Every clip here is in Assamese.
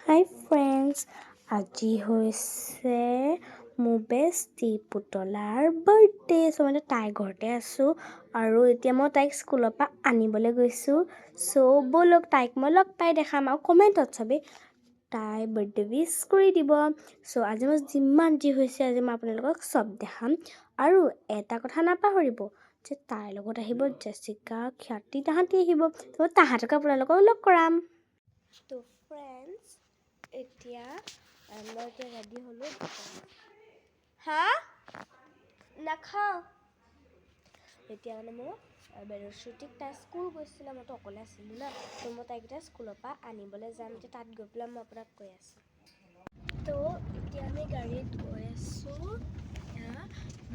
হাই ফ্ৰেণ্ডছ, আজি হৈছে মোৰ বেষ্টি পুতলাৰ বাৰ্থডে। চ' মানে তাইৰ ঘৰতে আছোঁ আৰু এতিয়া মই তাইক স্কুলৰ পৰা আনিবলৈ গৈছোঁ। চ' ব'লক তাইক মই লগ পাই দেখাম আৰু কমেণ্টত চবেই তাই বাৰ্থডে উইছ কৰি দিব। চ' আজি মই যিমান যি হৈছে আজি মই আপোনালোকক চব দেখাম। আৰু এটা কথা নাপাহৰিব যে তাইৰ লগত আহিব জেছিকা, খ্যাতি, তাহাঁতি আহিব। ত' তাহাঁতক আপোনালোকক লগ কৰাম। ত' ফ্ৰেণ্ডছ, এতিয়া মই ৰেডি হ'লোঁ। হা নাখাওঁ। এতিয়া মানে মোৰ বেৰশ্ৰুতিক তাই স্কুল গৈছিলে, মইতো অকলে আছিলোঁ না। ত' মই তাইক এতিয়া স্কুলৰ পৰা আনিবলৈ যাম। এতিয়া তাত গৈ পেলাই মই আপোনাক কৈ আছোঁ। ত' এতিয়া আমি গাড়ীত গৈ আছোঁ।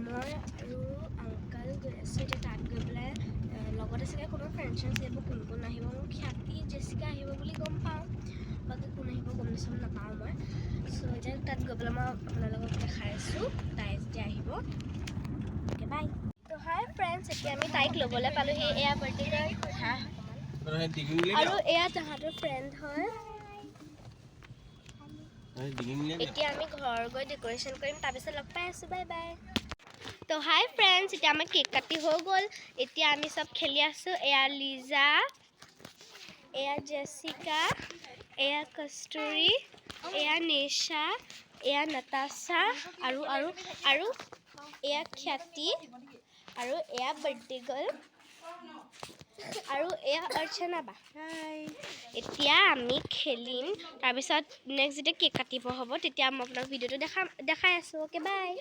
মই আৰু আংকাল গৈ আছোঁ। এতিয়া তাত গৈ পেলাই লগতে চাগে কোনো ফ্ৰেণ্ডছ আহিব, কোন কোন আহিব। মোৰ খ্যাতি, জেছিকা আহিব বুলি গম পাওঁ, বাকী কোন আহিব গম নাপাওঁ মই। চ' এতিয়া তাত গৈ পেলাই মই আপোনালোকক দেখাই আছোঁ তাই যেতিয়া আহিব। Okay bye. ত' হাই ফ্ৰেণ্ডছ, এতিয়া আমি তাইক ল'বলৈ পালোঁহি। এয়া বাৰ্থডে গাৰ্ল আৰু এয়া তাহাঁতৰ ফ্ৰেণ্ড হয়। এতিয়া আমি ঘৰ গৈ ডেক'ৰেশ্যন কৰিম, তাৰপিছত লগ পাই আছোঁ। Bye bye. ত' হাই ফ্ৰেণ্ডছ, এতিয়া আমাৰ কেক কাটি হৈ গ'ল। এতিয়া আমি চব খেলি আছোঁ। এয়া লিজা, এয়া জেছিকা, এয়া কস্তুৰী, এয়া নিশা, এয়া নাতাশা আৰু এয়া খ্যাতি আৰু এয়া বাৰ্থডে গাৰ্ল আৰু এয়া অৰ্চনা বা। এতিয়া আমি খেলিম, তাৰপিছত নেক্সট যেতিয়া কেক কাটিব হ'ব তেতিয়া মই আপোনাক ভিডিঅ'টো দেখাই আছোঁ। Okay bye.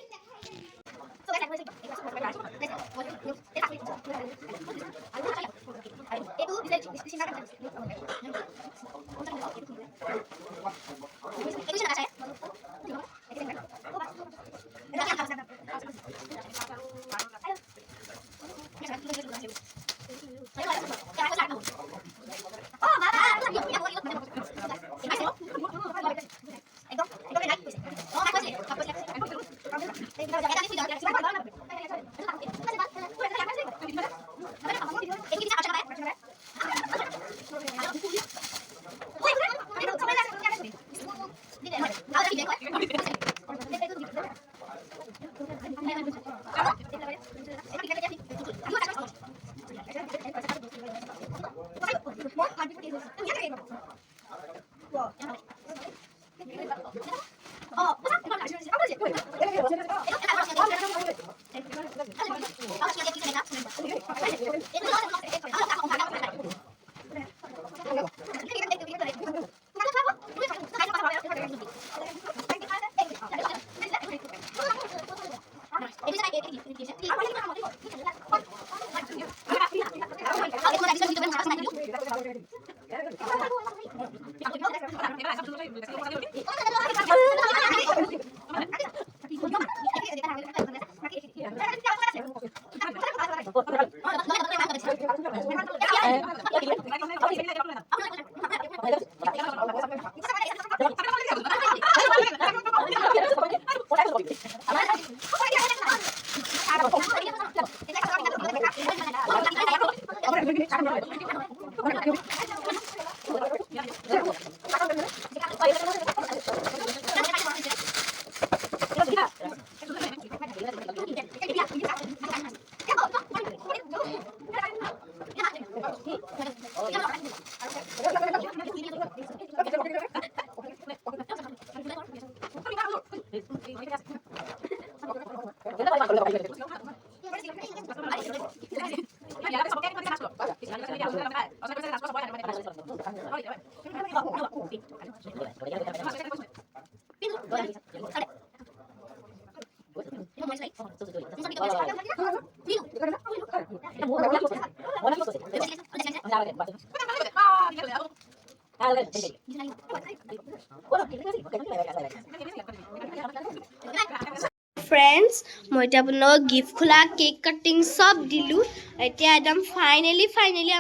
ফ্ৰেণ্ডছ, মই এতিয়া আপোনালোকক গিফ্ট খোলা, কেক কাটিং চব দিলোঁ। এতিয়া একদম ফাইনেলি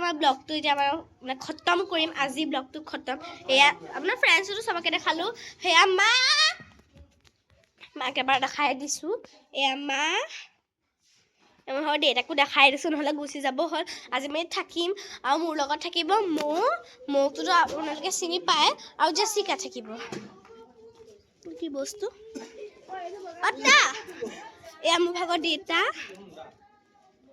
আমাৰ ব্লগটো এতিয়া মানে খতম কৰিম। আজি ব্লগটো খতম। এয়া আপোনাৰ ফ্ৰেণ্ডছতো চবকে দেখালোঁ। সেয়া মাক এবাৰ দেখাই দিছোঁ। এয়া মা মই হয় দেউতাকো দেখাই দিছোঁ নহ'লে গুচি যাব হ'ল আজি মই থাকিম আৰু মোৰ লগত থাকিব মৌকটোতো আপোনালোকে চিনি পায় আৰু জেছিকা থাকিব কি বস্তু অত্তা এয়া মোৰ ভাগৰ দেউতা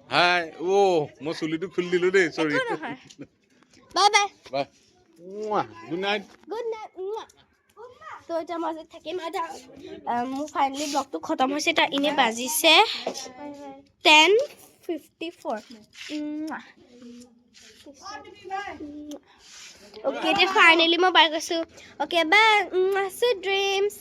হাই ও মই চুলিটো খুলি দিলো দেই সৰি একো নহয় bye bye bye good night good night তো এতিয়া মই থাকিম মোৰ ফাইনেলি ব্লগটো খতম হৈছে তাৰ এনে বাজিছে 10:54 অ'কে এতিয়া ফাইনেলি মই বাই গৈছোঁ অ'কে বাই চুইট ড্ৰিমছ